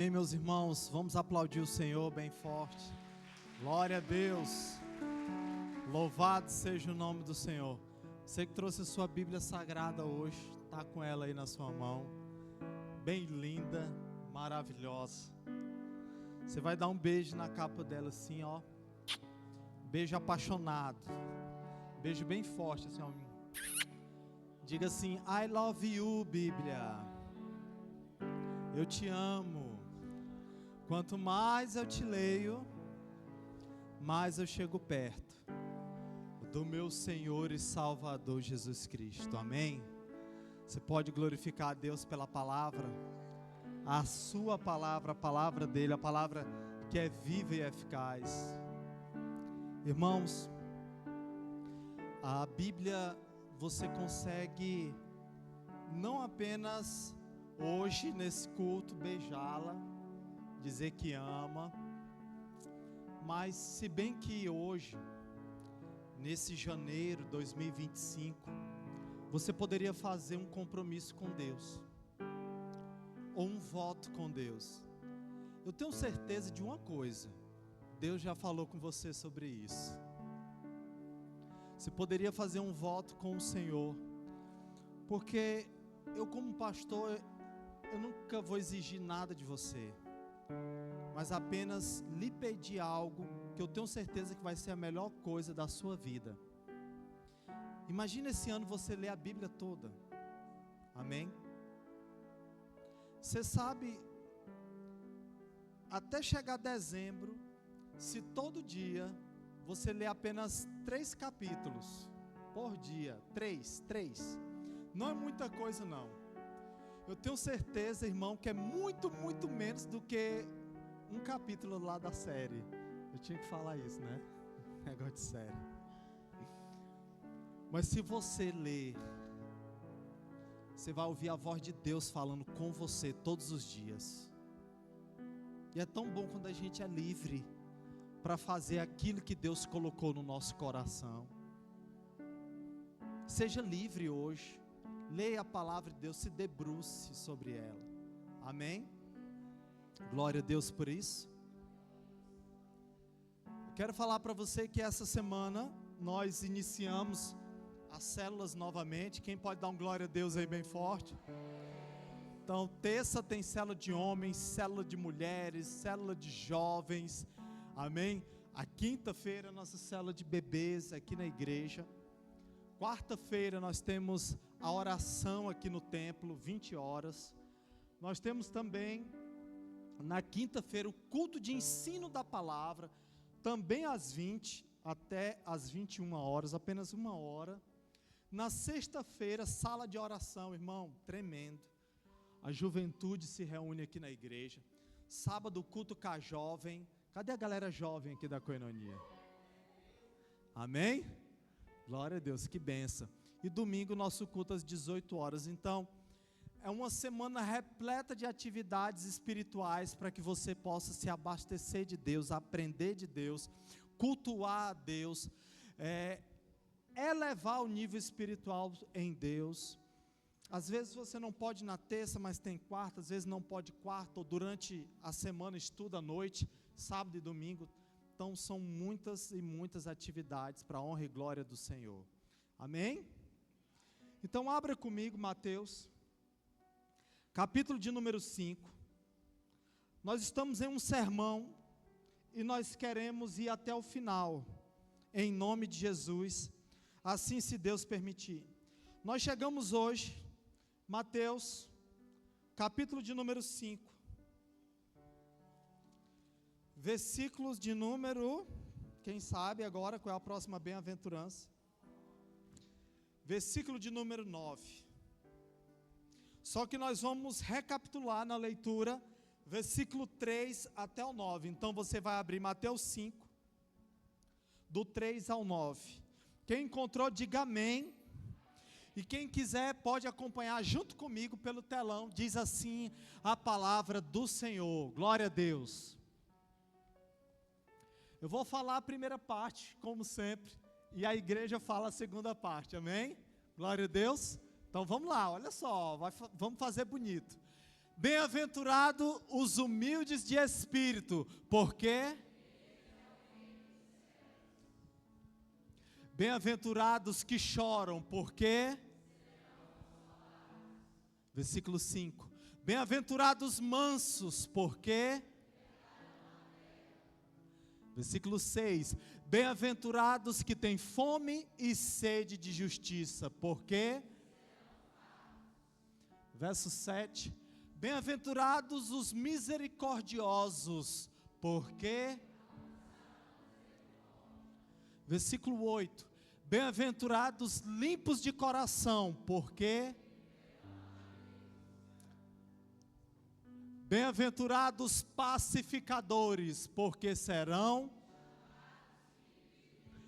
Bem, meus irmãos, vamos aplaudir o Senhor bem forte. Glória a Deus. Louvado seja o nome do Senhor. Você que trouxe a sua Bíblia Sagrada hoje, está com ela aí na sua mão. Bem linda, maravilhosa. Você vai dar um beijo na capa dela assim, ó. Beijo apaixonado. Beijo bem forte, assim, ó. Diga assim: I love you, Bíblia. Eu te amo. Quanto mais eu te leio, mais eu chego perto do meu Senhor e Salvador Jesus Cristo. Amém? Você pode glorificar a Deus pela palavra, a sua palavra, a palavra dele, a palavra que é viva e eficaz. Irmãos, a Bíblia você consegue não apenas hoje nesse culto beijá-la, dizer que ama, mas se bem que hoje, nesse janeiro de 2025, você poderia fazer um compromisso com Deus, ou um voto com Deus. Eu tenho certeza de uma coisa: Deus já falou com você sobre isso. Você poderia fazer um voto com o Senhor, porque eu, como pastor, eu nunca vou exigir nada de você, mas apenas lhe pedir algo que eu tenho certeza que vai ser a melhor coisa da sua vida. Imagina esse ano você ler a Bíblia toda. Amém? Você sabe, até chegar dezembro, se todo dia você ler apenas 3 capítulos por dia, 3, não é muita coisa não. Eu tenho certeza, irmão, que é muito menos do que um capítulo lá da série. Eu tinha que falar isso, né? Negócio de série. Mas se você ler, você vai ouvir a voz de Deus falando com você todos os dias. E é tão bom quando a gente é livre para fazer aquilo que Deus colocou no nosso coração. Seja livre hoje. Leia a palavra de Deus, se debruce sobre ela. Amém? Glória a Deus por isso. Eu quero falar para você que essa semana nós iniciamos as células novamente. Quem pode dar um glória a Deus aí bem forte? Então, terça tem célula de homens, célula de mulheres, célula de jovens. Amém? A quinta-feira nossa célula de bebês aqui na igreja. Quarta-feira nós temos a oração aqui no templo, 20 horas. Nós temos também, na quinta-feira, o culto de ensino da palavra, também às 20 até às 21 horas, apenas 1 hora. Na sexta-feira, sala de oração, irmão, tremendo. A juventude se reúne aqui na igreja. Sábado, culto com a jovem. Cadê a galera jovem aqui da Koinonia? Amém? Glória a Deus, que benção. E domingo nosso culto às 18 horas. Então, é uma semana repleta de atividades espirituais para que você possa se abastecer de Deus, aprender de Deus, cultuar a Deus, elevar o nível espiritual em Deus. Às vezes você não pode na terça, mas tem quarta, às vezes não pode quarta, ou durante a semana estuda à noite, sábado e domingo. Então são muitas e muitas atividades para a honra e glória do Senhor. Amém? Então abra comigo Mateus, capítulo de número 5. Nós estamos em um sermão e nós queremos ir até o final, em nome de Jesus, assim se Deus permitir. Nós chegamos hoje, Mateus, capítulo de número 5. Versículos de número, quem sabe agora qual é a próxima bem-aventurança? Versículo de número 9. Só que nós vamos recapitular na leitura, versículo 3 até o 9. Então você vai abrir Mateus 5, do 3 ao 9. Quem encontrou, diga amém. E quem quiser pode acompanhar junto comigo pelo telão. Diz assim a palavra do Senhor. Glória a Deus. Eu vou falar a primeira parte, como sempre, e a igreja fala a segunda parte, amém? Glória a Deus. Então vamos lá, olha só, vamos fazer bonito. Bem-aventurado os humildes de espírito, porque bem-aventurados que choram, porque versículo 5. Bem-aventurados mansos, porque versículo 6. Bem-aventurados que têm fome e sede de justiça, porque verso 7. Bem-aventurados os misericordiosos, porque versículo 8. Bem-aventurados limpos de coração, porque bem-aventurados pacificadores, porque serão.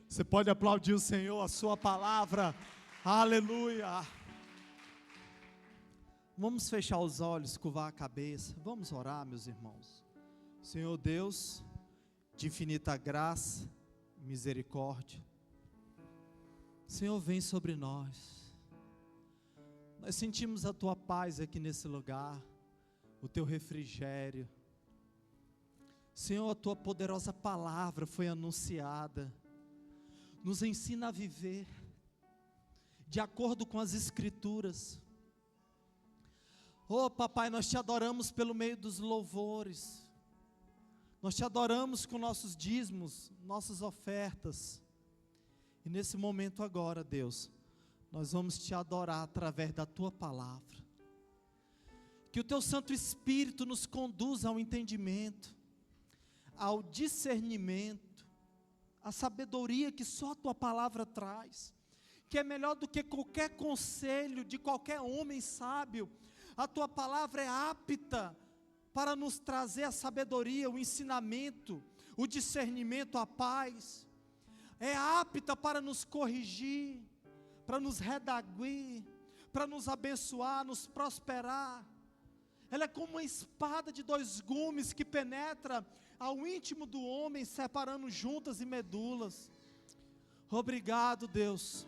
Você pode aplaudir o Senhor, a sua palavra, aleluia. Vamos fechar os olhos, curvar a cabeça, vamos orar, meus irmãos. Senhor Deus, de infinita graça, misericórdia, Senhor, vem sobre nós. Nós sentimos a tua paz aqui nesse lugar, o teu refrigério. Senhor, a tua poderosa palavra foi anunciada. Nos ensina a viver de acordo com as Escrituras. Oh, papai, nós te adoramos pelo meio dos louvores. Nós te adoramos com nossos dízimos, nossas ofertas. E nesse momento agora, Deus, nós vamos te adorar através da tua palavra. Que o teu Santo Espírito nos conduza ao entendimento, ao discernimento, à sabedoria que só a tua palavra traz, que é melhor do que qualquer conselho de qualquer homem sábio. A tua palavra é apta para nos trazer a sabedoria, o ensinamento, o discernimento, a paz. É apta para nos corrigir, para nos redarguir, para nos abençoar, nos prosperar. Ela é como uma espada de dois gumes que penetra ao íntimo do homem, separando juntas e medulas. Obrigado, Deus,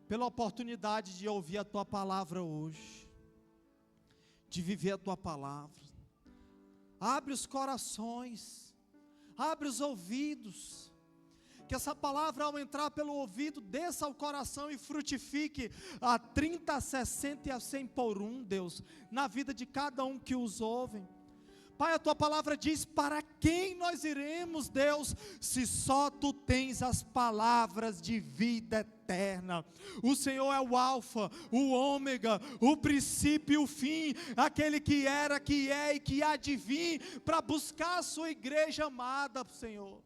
pela oportunidade de ouvir a tua palavra hoje, de viver a tua palavra. Abre os corações, abre os ouvidos, que essa palavra, ao entrar pelo ouvido, desça ao coração e frutifique a 30, a 60 e a 100 por um, Deus, na vida de cada um que os ouve. Pai, a tua palavra diz: para quem nós iremos, Deus, se só tu tens as palavras de vida eterna. O Senhor é o alfa, o ômega, o princípio e o fim, aquele que era, que é e que há de vir, para buscar a sua igreja amada, Senhor.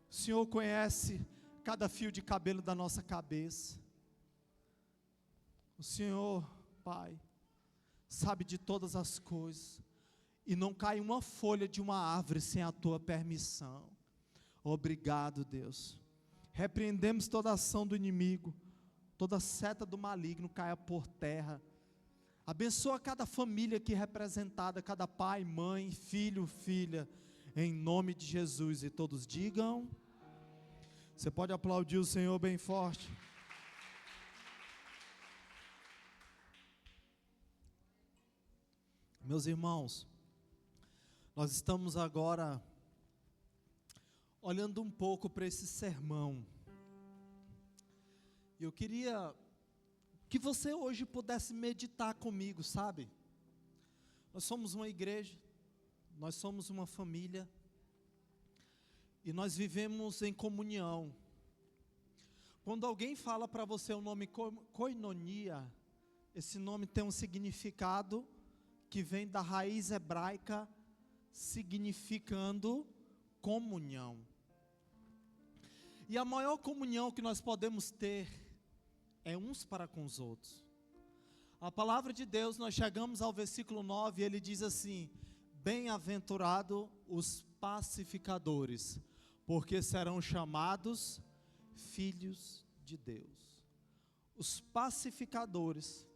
O Senhor conhece cada fio de cabelo da nossa cabeça. O Senhor, Pai, sabe de todas as coisas. E não cai uma folha de uma árvore sem a tua permissão. Obrigado, Deus. Repreendemos toda ação do inimigo, toda seta do maligno caia por terra. Abençoa cada família aqui representada, cada pai, mãe, filho, filha, em nome de Jesus. E todos digam. Você pode aplaudir o Senhor bem forte. Meus irmãos, nós estamos agora olhando um pouco para esse sermão. Eu queria que você hoje pudesse meditar comigo, sabe? Nós somos uma igreja, nós somos uma família, e nós vivemos em comunhão. Quando alguém fala para você o nome koinonia, esse nome tem um significado que vem da raiz hebraica, significando comunhão. E a maior comunhão que nós podemos ter é uns para com os outros. A palavra de Deus, nós chegamos ao versículo 9, ele diz assim: bem-aventurado os pacificadores, porque serão chamados filhos de Deus. Os pacificadores,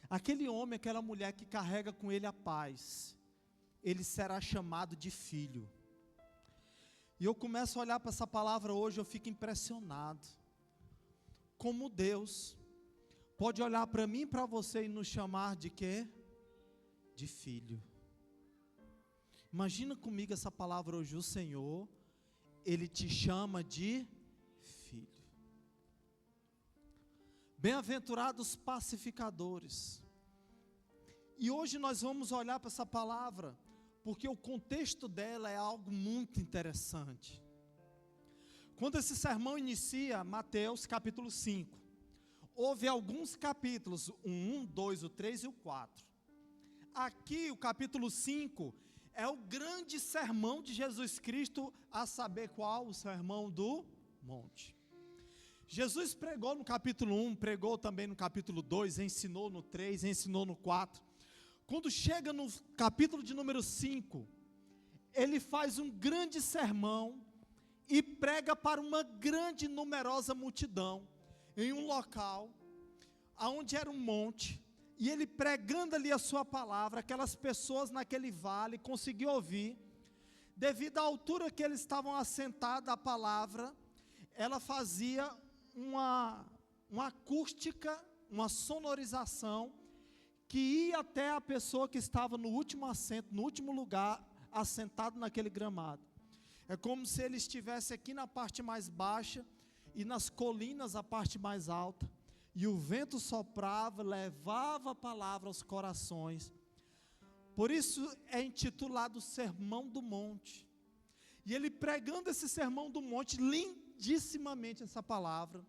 aquele homem, aquela mulher que carrega com ele a paz, ele será chamado de filho. E eu começo a olhar para essa palavra hoje, eu fico impressionado. Como Deus pode olhar para mim e para você e nos chamar de quê? de filho. Imagina comigo essa palavra hoje, o Senhor, Ele te chama de filho. Bem-aventurados pacificadores. E hoje nós vamos olhar para essa palavra, porque o contexto dela é algo muito interessante. Quando esse sermão inicia, Mateus capítulo 5, houve alguns capítulos, o 1, 2, o 3 e o 4. Aqui o capítulo 5 é o grande sermão de Jesus Cristo, a saber qual? O sermão do monte. Jesus pregou no capítulo 1, pregou também no capítulo 2, ensinou no 3, ensinou no 4. Quando chega no capítulo de número 5, ele faz um grande sermão e prega para uma grande e numerosa multidão, em um local, onde era um monte, e ele pregando ali a sua palavra, aquelas pessoas naquele vale conseguiam ouvir, devido à altura que eles estavam assentados, a palavra, ela fazia uma acústica, uma sonorização, que ia até a pessoa que estava no último assento, no último lugar, assentado naquele gramado. É como se ele estivesse aqui na parte mais baixa, e nas colinas a parte mais alta, e o vento soprava, levava a palavra aos corações. Por isso é intitulado Sermão do Monte. E ele pregando esse Sermão do Monte, lindissimamente essa palavra.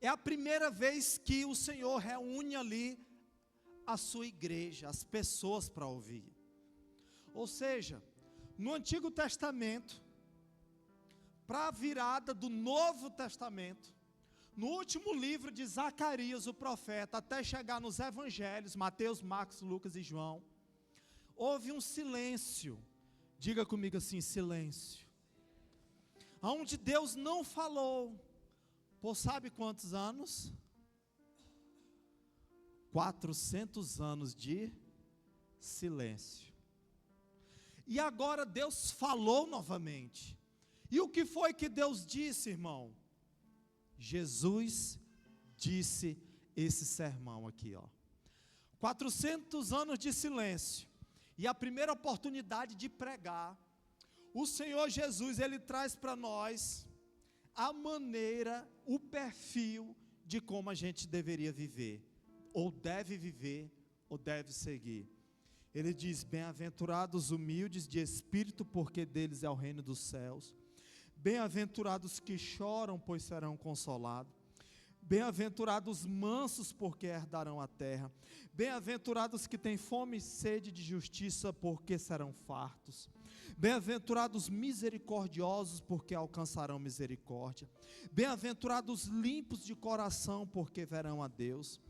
É a primeira vez que o Senhor reúne ali a sua igreja, as pessoas para ouvir. Ou seja, no Antigo Testamento, para a virada do Novo Testamento, no último livro de Zacarias, o profeta, até chegar nos evangelhos, Mateus, Marcos, Lucas e João, houve um silêncio. Diga comigo assim, silêncio. Onde Deus não falou, por sabe quantos anos? 400 anos de silêncio. E agora Deus falou novamente. E o que foi que Deus disse, irmão? Jesus disse esse sermão aqui, ó. 400 anos de silêncio. E a primeira oportunidade de pregar, o Senhor Jesus, Ele traz para nós a maneira, o perfil de como a gente deveria viver, ou deve seguir. Ele diz, bem-aventurados humildes de espírito, porque deles é o reino dos céus. Bem-aventurados que choram, pois serão consolados. Bem-aventurados mansos, porque herdarão a terra. Bem-aventurados que têm fome e sede de justiça, porque serão fartos. Bem-aventurados misericordiosos, porque alcançarão misericórdia. Bem-aventurados limpos de coração, porque verão a Deus.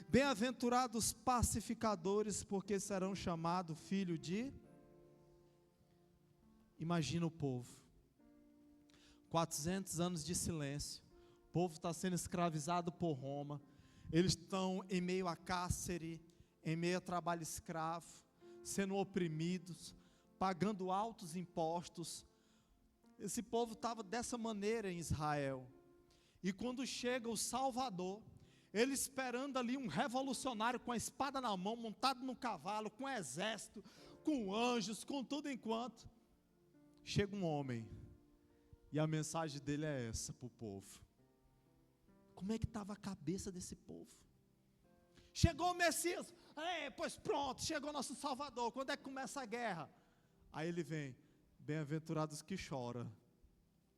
Bem-aventurados pacificadores, porque serão chamados filho de... Imagina o povo. 400 anos de silêncio. O povo está sendo escravizado por Roma. Eles estão em meio a cárcere, em meio a trabalho escravo, sendo oprimidos, pagando altos impostos. Esse povo estava dessa maneira em Israel. E quando chega o Salvador, ele esperando ali um revolucionário com a espada na mão, montado no cavalo, com exército, com anjos, com tudo enquanto. Chega um homem, e a mensagem dele é essa para o povo. Como é que estava a cabeça desse povo? Chegou o Messias, pois pronto, chegou nosso Salvador, quando é que começa a guerra? Aí ele vem, bem-aventurados que choram,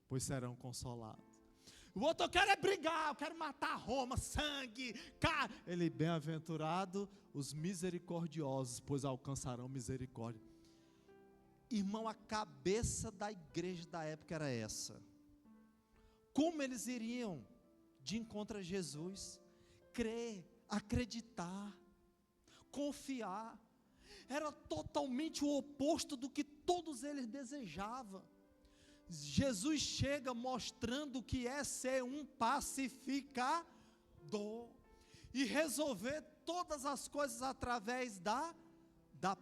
pois serão consolados. O outro, eu quero é brigar, eu quero matar Roma, sangue, carne. Ele, bem-aventurado os misericordiosos, pois alcançarão misericórdia. Irmão, a cabeça da igreja da época era essa. Como eles iriam de encontro a Jesus? Crer, acreditar, confiar. Era totalmente o oposto do que todos eles desejavam. Jesus chega mostrando o que é ser um pacificador e resolver todas as coisas através da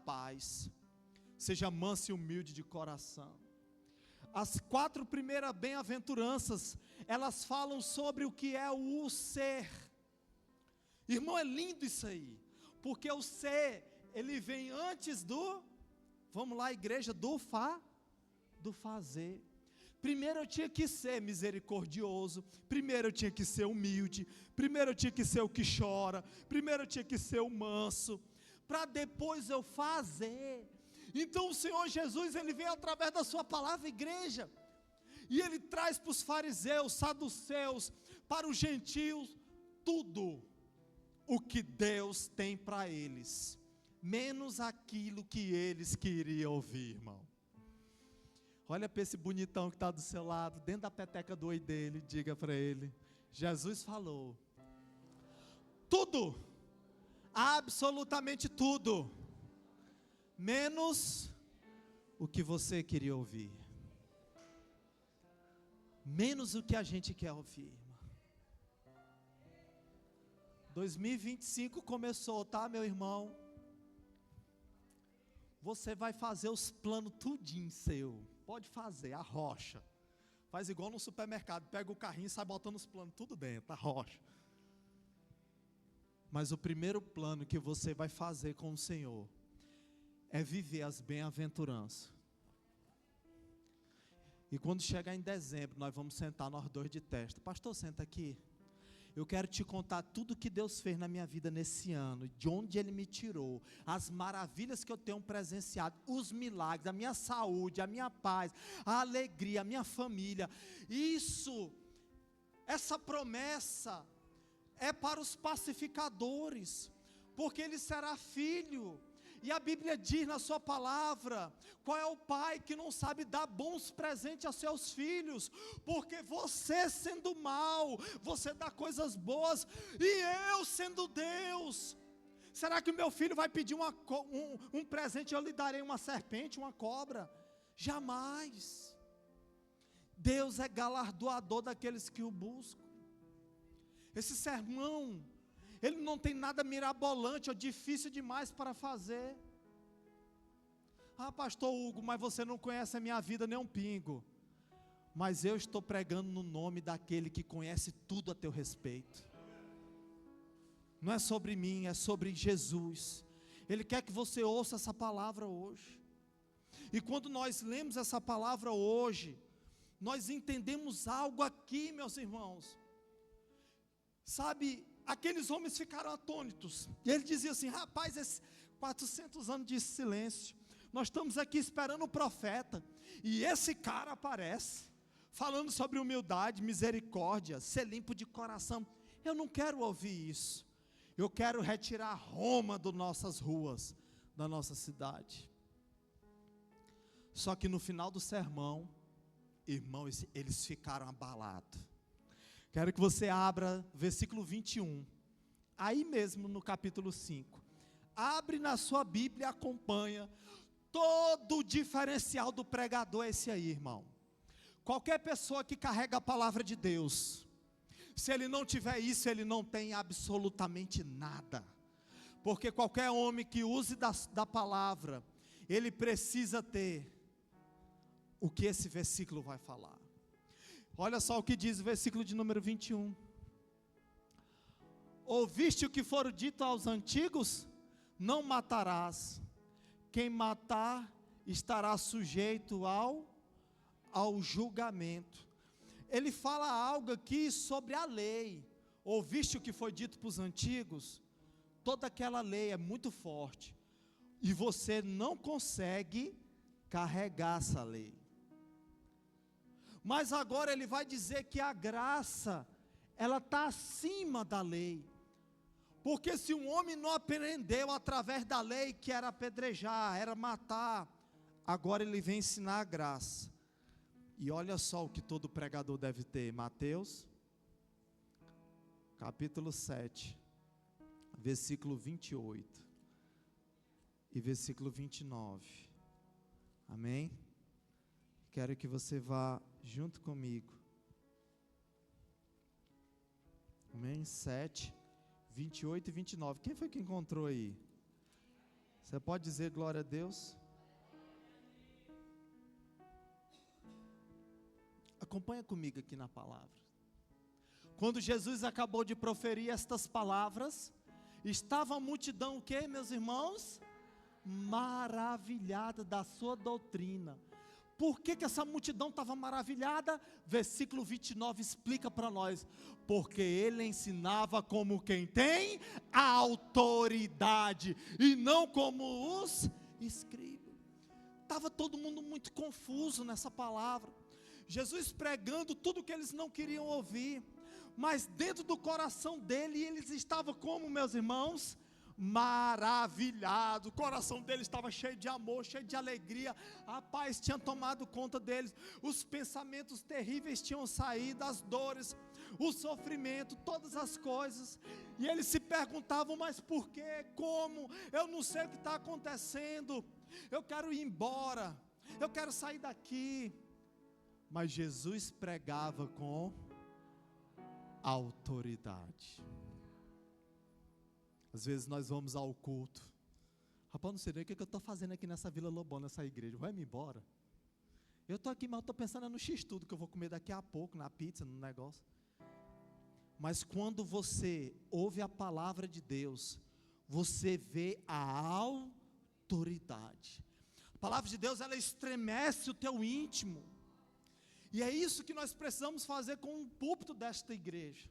paz. Seja manso e humilde de coração. As 4 primeiras bem-aventuranças, elas falam sobre o que é o ser. Irmão, é lindo isso aí, porque o ser, ele vem antes do, vamos lá, igreja, do fazer. Primeiro eu tinha que ser misericordioso, primeiro eu tinha que ser humilde, primeiro eu tinha que ser o que chora, primeiro eu tinha que ser o manso, para depois eu fazer. Então o Senhor Jesus, ele vem através da sua palavra, igreja, e ele traz para os fariseus, saduceus, para os gentios, tudo o que Deus tem para eles, menos aquilo que eles queriam ouvir, irmão. Olha para esse bonitão que está do seu lado, dentro da peteca do oi dele, diga para ele, Jesus falou, tudo, absolutamente tudo, menos o que você queria ouvir, menos o que a gente quer ouvir, irmão. 2025 começou, tá, meu irmão? Você vai fazer os planos tudinho seu, pode fazer, a rocha, faz igual no supermercado, pega o carrinho e sai botando os planos tudo dentro, a rocha. Mas o primeiro plano que você vai fazer com o Senhor, é viver as bem-aventuranças. E quando chegar em dezembro, nós vamos sentar nós dois de testa, pastor, senta aqui, eu quero te contar tudo que Deus fez na minha vida nesse ano, de onde Ele me tirou, as maravilhas que eu tenho presenciado, os milagres, a minha saúde, a minha paz, a alegria, a minha família. Essa promessa é para os pacificadores, porque ele será filho. E a Bíblia diz na sua palavra, qual é o pai que não sabe dar bons presentes a seus filhos, porque você sendo mau, você dá coisas boas, e eu sendo Deus, será que o meu filho vai pedir um presente, eu lhe darei uma serpente, uma cobra? Jamais. Deus é galardoador daqueles que o buscam. Esse sermão, ele não tem nada mirabolante ou difícil demais para fazer. Ah, pastor Hugo, mas você não conhece a minha vida nem um pingo. Mas eu estou pregando no nome daquele que conhece tudo a teu respeito. Não é sobre mim, é sobre Jesus. Ele quer que você ouça essa palavra hoje. E quando nós lemos essa palavra hoje, nós entendemos algo aqui, meus irmãos. Sabe, aqueles homens ficaram atônitos, e ele dizia assim, rapaz, esses 400 anos de silêncio, nós estamos aqui esperando o profeta, e esse cara aparece, falando sobre humildade, misericórdia, ser limpo de coração. Eu não quero ouvir isso, eu quero retirar Roma das nossas ruas, da nossa cidade. Só que no final do sermão, irmãos, eles ficaram abalados. Quero que você abra versículo 21, aí mesmo no capítulo 5, abre na sua Bíblia e acompanha. Todo o diferencial do pregador é esse aí, irmão. Qualquer pessoa que carrega a palavra de Deus, se ele não tiver isso, ele não tem absolutamente nada, porque qualquer homem que use da palavra, ele precisa ter o que esse versículo vai falar. Olha só o que diz o versículo de número 21. Ouviste o que foram dito aos antigos? Não matarás. Quem matar estará sujeito ao julgamento. Ele fala algo aqui sobre a lei. Ouviste o que foi dito para os antigos? Toda aquela lei é muito forte, e você não consegue carregar essa lei. Mas agora ele vai dizer que a graça, ela está acima da lei. Porque se um homem não aprendeu através da lei, que era apedrejar, era matar, agora ele vem ensinar a graça. E olha só o que todo pregador deve ter. Mateus, capítulo 7, versículo 28 e versículo 29. Amém? Quero que você vá junto comigo. Amém? 7, 28 e 29. Quem foi que encontrou aí? Você pode dizer glória a Deus? Acompanha comigo aqui na palavra. Quando Jesus acabou de proferir estas palavras, estava a multidão o quê, meus irmãos? maravilhada da sua doutrina. Por que essa multidão estava maravilhada? Versículo 29 explica para nós. Porque ele ensinava como quem tem a autoridade, e não como os escribas. Estava todo mundo muito confuso nessa palavra. Jesus pregando tudo que eles não queriam ouvir. Mas dentro do coração dele, eles estavam como, meus irmãos? Maravilhado, o coração deles estava cheio de amor, cheio de alegria, a paz tinha tomado conta deles, os pensamentos terríveis tinham saído, as dores, o sofrimento, todas as coisas, e eles se perguntavam, mas por quê, como, eu não sei o que está acontecendo, eu quero ir embora, eu quero sair daqui, mas Jesus pregava com autoridade. Às vezes nós vamos ao culto. Rapaz, não sei nem o que eu estou fazendo aqui nessa Vila Lobão, nessa igreja. Vai-me embora. Eu estou aqui, mas eu estou pensando no X-tudo que eu vou comer daqui a pouco, na pizza, no negócio. Mas quando você ouve a palavra de Deus, você vê a autoridade. A palavra de Deus, ela estremece o teu íntimo. E é isso que nós precisamos fazer com o púlpito desta igreja.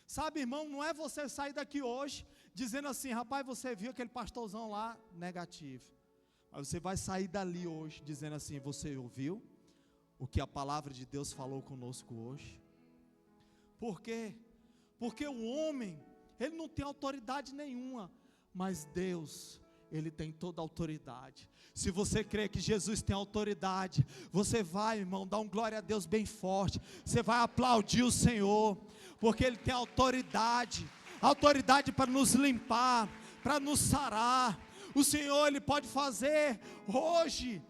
Sabe, irmão, não é você sair daqui hoje dizendo assim, rapaz, você viu aquele pastorzão lá, negativo. Mas você vai sair dali hoje dizendo assim, você ouviu o que a palavra de Deus falou conosco hoje? Por quê? Porque o homem, ele não tem autoridade nenhuma, mas Deus, Ele tem toda a autoridade. Se você crê que Jesus tem autoridade, você vai, irmão, dar um glória a Deus bem forte, você vai aplaudir o Senhor, porque Ele tem autoridade para nos limpar, para nos sarar. O Senhor, Ele pode fazer hoje,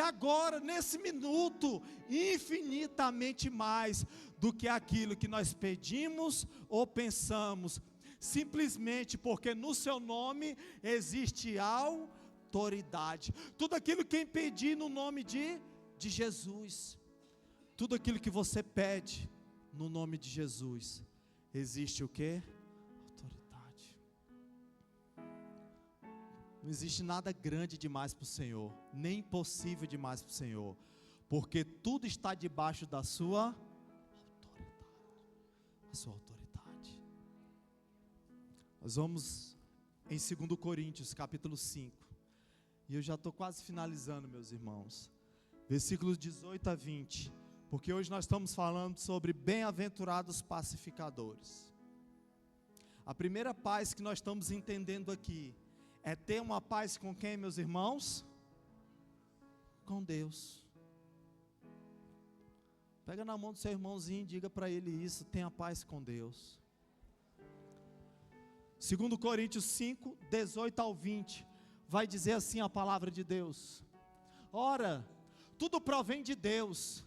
agora, nesse minuto, infinitamente mais do que aquilo que nós pedimos ou pensamos, simplesmente porque no seu nome existe autoridade. Tudo aquilo que pedir no nome de Jesus, tudo aquilo que você pede no nome de Jesus, existe o quê? Autoridade. Não existe nada grande demais para o Senhor, nem impossível demais para o Senhor, porque tudo está debaixo da sua autoridade. Nós vamos em 2 Coríntios, capítulo 5, e eu já estou quase finalizando, meus irmãos, versículos 18 a 20, porque hoje nós estamos falando sobre bem-aventurados pacificadores. A primeira paz que nós estamos entendendo aqui, é ter uma paz com quem, meus irmãos? Com Deus. Pega na mão do seu irmãozinho e diga para ele isso, tenha paz com Deus. 2 Coríntios 5, 18 ao 20, vai dizer assim a palavra de Deus: ora, tudo provém de Deus,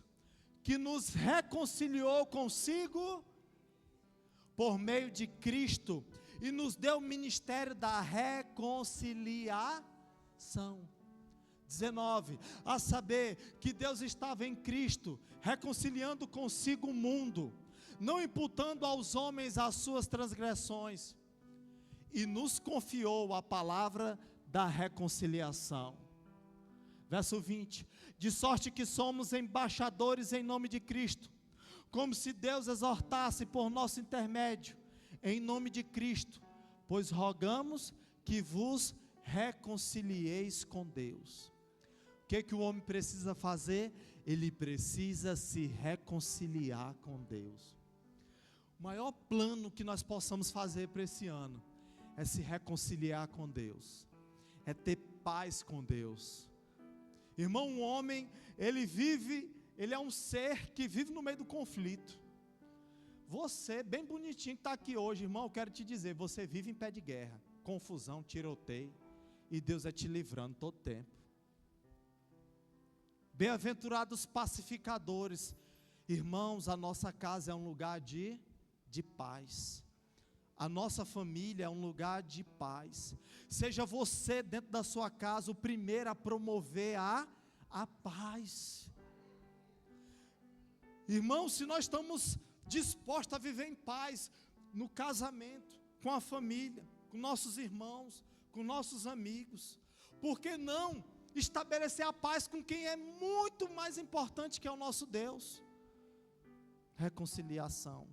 que nos reconciliou consigo por meio de Cristo, e nos deu o ministério da reconciliação. 19, a saber, que Deus estava em Cristo, reconciliando consigo o mundo, não imputando aos homens as suas transgressões, e nos confiou a palavra da reconciliação. Verso 20, de sorte que somos embaixadores em nome de Cristo, como se Deus exortasse por nosso intermédio, em nome de Cristo, pois rogamos que vos reconcilieis com Deus. O que o homem precisa fazer? Ele precisa se reconciliar com Deus. O maior plano que nós possamos fazer para esse ano é se reconciliar com Deus, é ter paz com Deus. Irmão, um homem, ele é um ser que vive no meio do conflito. Você, bem bonitinho que está aqui hoje, irmão, eu quero te dizer, você vive em pé de guerra, confusão, tiroteio, e Deus é te livrando todo tempo. Bem-aventurados pacificadores, irmãos, a nossa casa é um lugar de paz, a nossa família é um lugar de paz. Seja você dentro da sua casa o primeiro a promover a paz. Irmãos, se nós estamos dispostos a viver em paz no casamento, com a família, com nossos irmãos, com nossos amigos? Por que não estabelecer a paz com quem é muito mais importante, que é o nosso Deus? Reconciliação.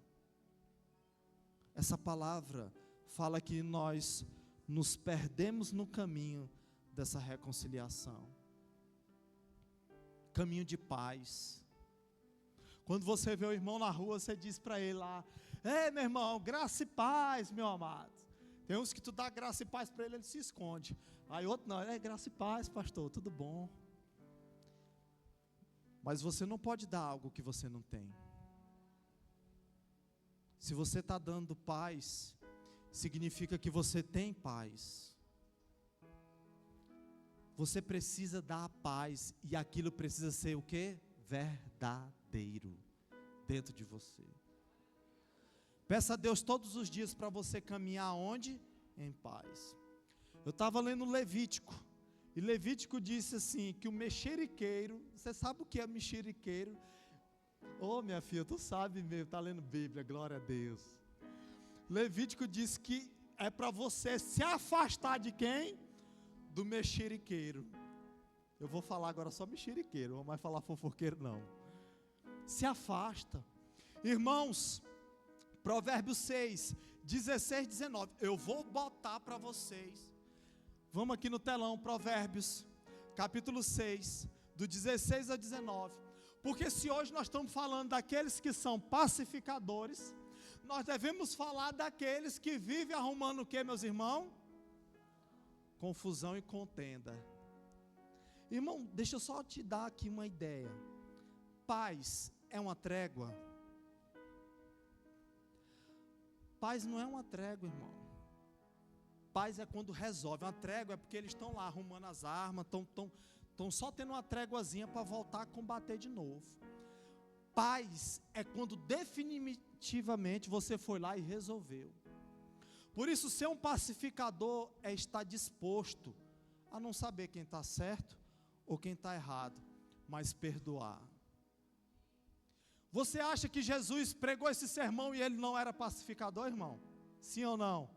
Essa palavra fala que nós nos perdemos no caminho dessa reconciliação. Caminho de paz. Quando você vê o irmão na rua, você diz para ele lá: ei, meu irmão, graça e paz, meu amado. Tem uns que tu dá graça e paz para ele, ele se esconde. Aí outro não, graça e paz, pastor, tudo bom. Mas você não pode dar algo que você não tem. Se você está dando paz, significa que você tem paz. Você precisa dar a paz, e aquilo precisa ser o quê? Verdadeiro dentro de você. Peça a Deus todos os dias para você caminhar onde? Em paz. Eu estava lendo Levítico, e Levítico disse assim, que o mexeriqueiro, você sabe o que é mexeriqueiro? Ô minha filha, tu sabe mesmo, está lendo Bíblia, glória a Deus. Levítico diz que é para você se afastar de quem? Do mexeriqueiro. Eu vou falar agora só mexeriqueiro, não vou mais falar fofoqueiro não. Se afasta. Irmãos, Provérbios 6, 16, 19. Eu vou botar para vocês. Vamos aqui no telão, Provérbios, capítulo 6, do 16 a 19. Porque se hoje nós estamos falando daqueles que são pacificadores, nós devemos falar daqueles que vivem arrumando o que, meus irmãos? Confusão e contenda. Irmão, deixa eu só te dar aqui uma ideia. Paz é uma trégua? Paz não é uma trégua, irmão. Paz é quando resolve. Uma trégua é porque eles estão lá arrumando as armas, estão só tendo uma tréguazinha para voltar a combater de novo. Paz é quando definitivamente você foi lá e resolveu. Por isso, ser um pacificador é estar disposto a não saber quem está certo ou quem está errado, mas perdoar. Você acha que Jesus pregou esse sermão e ele não era pacificador, irmão? Sim ou não?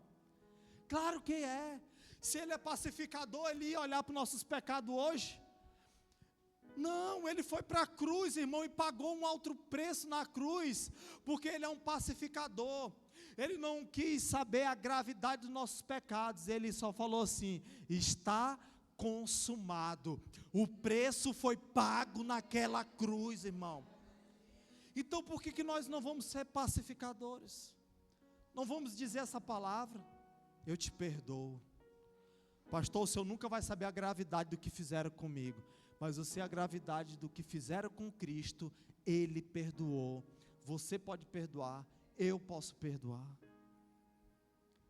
Claro que é. Se ele é pacificador, ele ia olhar para os nossos pecados hoje? Não, ele foi para a cruz, irmão, e pagou um alto preço na cruz, porque ele é um pacificador. Ele não quis saber a gravidade dos nossos pecados, ele só falou assim: está consumado. O preço foi pago naquela cruz, irmão. Então por que nós não vamos ser pacificadores? Não vamos dizer essa palavra: eu te perdoo. Pastor, o senhor nunca vai saber a gravidade do que fizeram comigo, mas eu sei a gravidade do que fizeram com Cristo. Ele perdoou. Você pode perdoar, eu posso perdoar.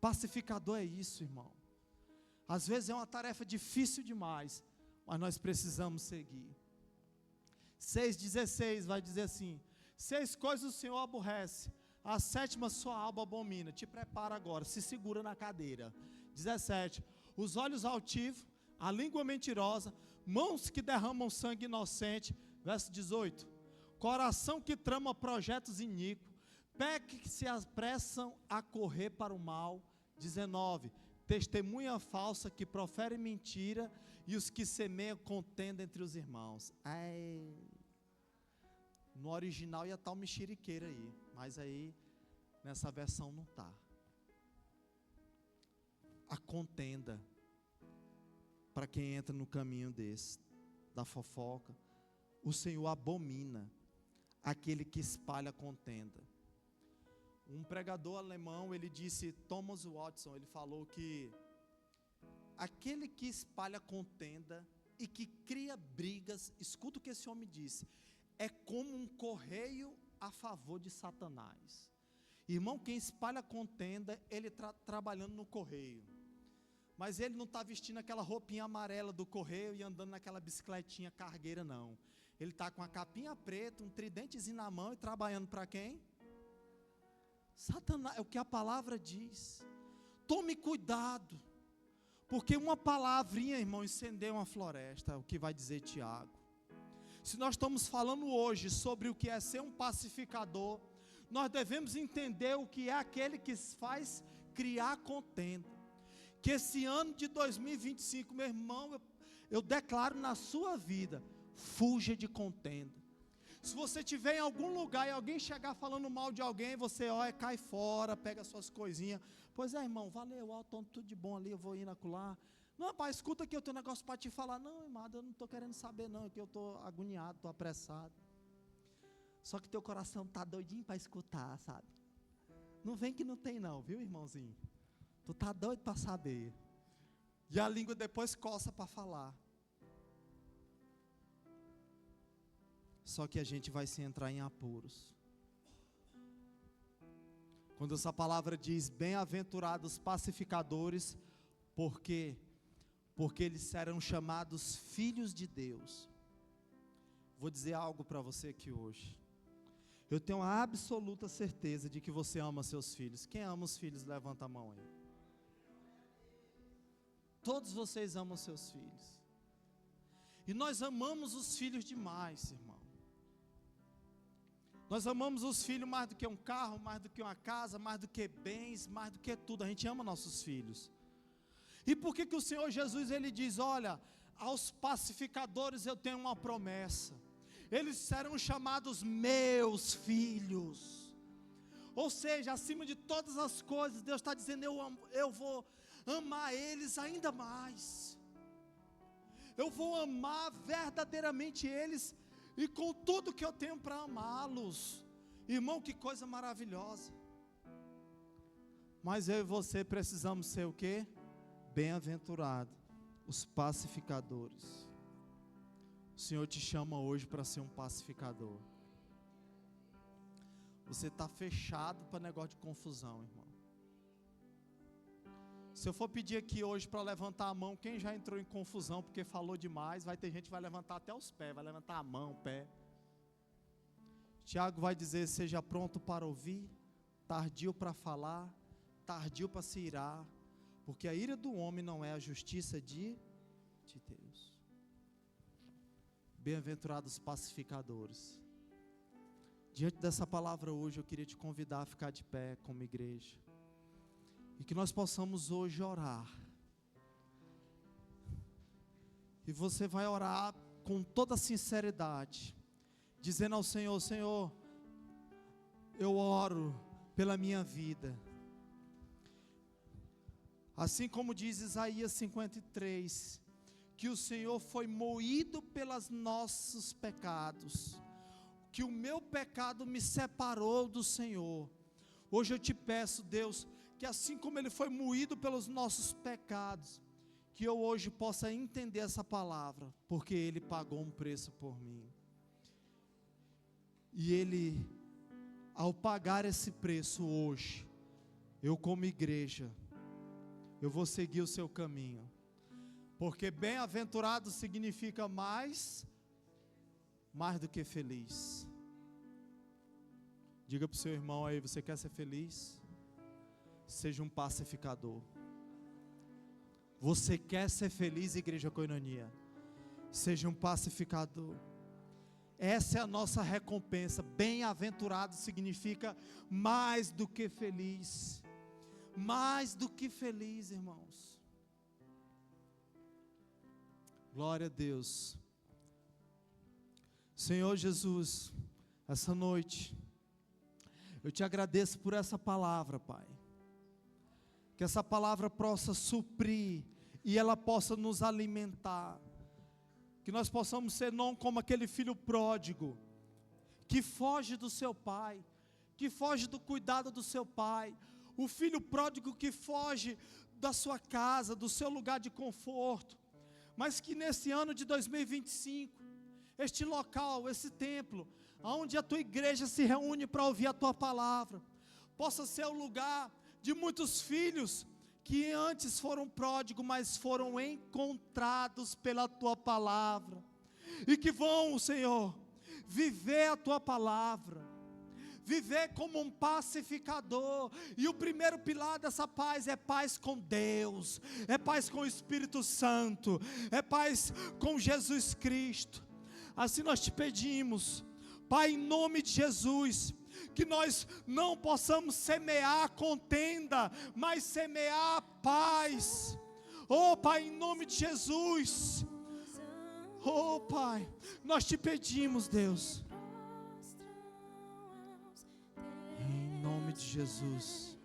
Pacificador é isso, irmão. Às vezes é uma tarefa difícil demais, mas nós precisamos seguir. 6,16 vai dizer assim: 6 coisas o Senhor aborrece, a 7ª sua alma abomina. Te prepara agora, se segura na cadeira. 17, os olhos altivos, a língua mentirosa, mãos que derramam sangue inocente. Verso 18, coração que trama projetos iníquos, pés que se apressam a correr para o mal. 19, testemunha falsa que profere mentira, e os que semeiam contenda entre os irmãos. No original ia estar o mexeriqueiro aí, mas aí nessa versão não está. A contenda, para quem entra no caminho desse, da fofoca, o Senhor abomina aquele que espalha contenda. Um pregador alemão, ele disse, Thomas Watson, ele falou que aquele que espalha contenda e que cria brigas, escuta o que esse homem disse, é como um correio a favor de Satanás. Irmão, quem espalha contenda, ele está trabalhando no correio, mas ele não está vestindo aquela roupinha amarela do correio e andando naquela bicicletinha cargueira, não. Ele está com a capinha preta, um tridentezinho na mão e trabalhando para quem? Satanás, é o que a palavra diz. Tome cuidado, porque uma palavrinha, irmão, incendeia uma floresta, é o que vai dizer Tiago. Se nós estamos falando hoje sobre o que é ser um pacificador, nós devemos entender o que é aquele que faz criar contenda. que esse ano de 2025, meu irmão, eu declaro na sua vida, fuja de contenda. Se você estiver em algum lugar e alguém chegar falando mal de alguém, você cai fora, pega suas coisinhas. Pois é, irmão, valeu, estou tudo de bom ali, eu vou indo acolá. Não, rapaz, escuta aqui, eu tenho um negócio para te falar. Não, irmão, eu não estou querendo saber não, que eu estou agoniado, estou apressado. Só que teu coração está doidinho para escutar, sabe? Não vem que não tem não, viu, irmãozinho? Tu está doido para saber. E a língua depois coça para falar. Só que a gente vai se entrar em apuros. Quando essa palavra diz, bem-aventurados pacificadores, porque eles serão chamados filhos de Deus. Vou dizer algo para você aqui hoje. Eu tenho a absoluta certeza de que você ama seus filhos. Quem ama os filhos, levanta a mão aí. Todos vocês amam seus filhos. E nós amamos os filhos demais, irmão. Nós amamos os filhos mais do que um carro, mais do que uma casa, mais do que bens, mais do que tudo. A gente ama nossos filhos. E por que o Senhor Jesus, Ele diz, olha, aos pacificadores eu tenho uma promessa. Eles serão chamados meus filhos. Ou seja, acima de todas as coisas, Deus está dizendo, eu vou amar eles ainda mais. Eu vou amar verdadeiramente eles e com tudo que eu tenho para amá-los. Irmão, que coisa maravilhosa. Mas eu e você precisamos ser o quê? Bem-aventurado, os pacificadores. O Senhor te chama hoje para ser um pacificador. Você está fechado para negócio de confusão, irmão. Se eu for pedir aqui hoje para levantar a mão, quem já entrou em confusão porque falou demais, vai ter gente que vai levantar até os pés, vai levantar a mão, o pé. Tiago vai dizer, seja pronto para ouvir, tardio para falar, tardio para se irar, porque a ira do homem não é a justiça de Deus. Bem-aventurados pacificadores. Diante dessa palavra hoje, eu queria te convidar a ficar de pé como igreja. E que nós possamos hoje orar. E você vai orar com toda sinceridade, dizendo ao Senhor, Senhor, eu oro pela minha vida. Assim como diz Isaías 53, que o Senhor foi moído pelos nossos pecados, que o meu pecado me separou do Senhor. Hoje eu te peço, Deus, que assim como Ele foi moído pelos nossos pecados, que eu hoje possa entender essa palavra, porque Ele pagou um preço por mim. E Ele, ao pagar esse preço hoje, eu como igreja, eu vou seguir o seu caminho, porque bem-aventurado significa mais do que feliz. Diga para o seu irmão aí, você quer ser feliz? Seja um pacificador. Você quer ser feliz, Igreja Koinonia? Seja um pacificador. Essa é a nossa recompensa. Bem-aventurado significa mais do que feliz. Mais do que feliz, irmãos. Glória a Deus. Senhor Jesus, essa noite, eu te agradeço por essa palavra, Pai. Que essa palavra possa suprir e ela possa nos alimentar. Que nós possamos ser não como aquele filho pródigo, que foge do seu pai, que foge do cuidado do seu pai. O filho pródigo que foge da sua casa, do seu lugar de conforto. Mas que nesse ano de 2025, este local, esse templo, onde a tua igreja se reúne para ouvir a tua palavra, possa ser o lugar de muitos filhos que antes foram pródigos, mas foram encontrados pela tua palavra, e que vão, Senhor, viver a tua palavra, viver como um pacificador. E o primeiro pilar dessa paz é paz com Deus, é paz com o Espírito Santo, é paz com Jesus Cristo. Assim nós te pedimos, Pai, em nome de Jesus, que nós não possamos semear contenda, mas semear paz. Oh Pai, em nome de Jesus. Oh Pai, nós te pedimos, Deus, em nome de Jesus.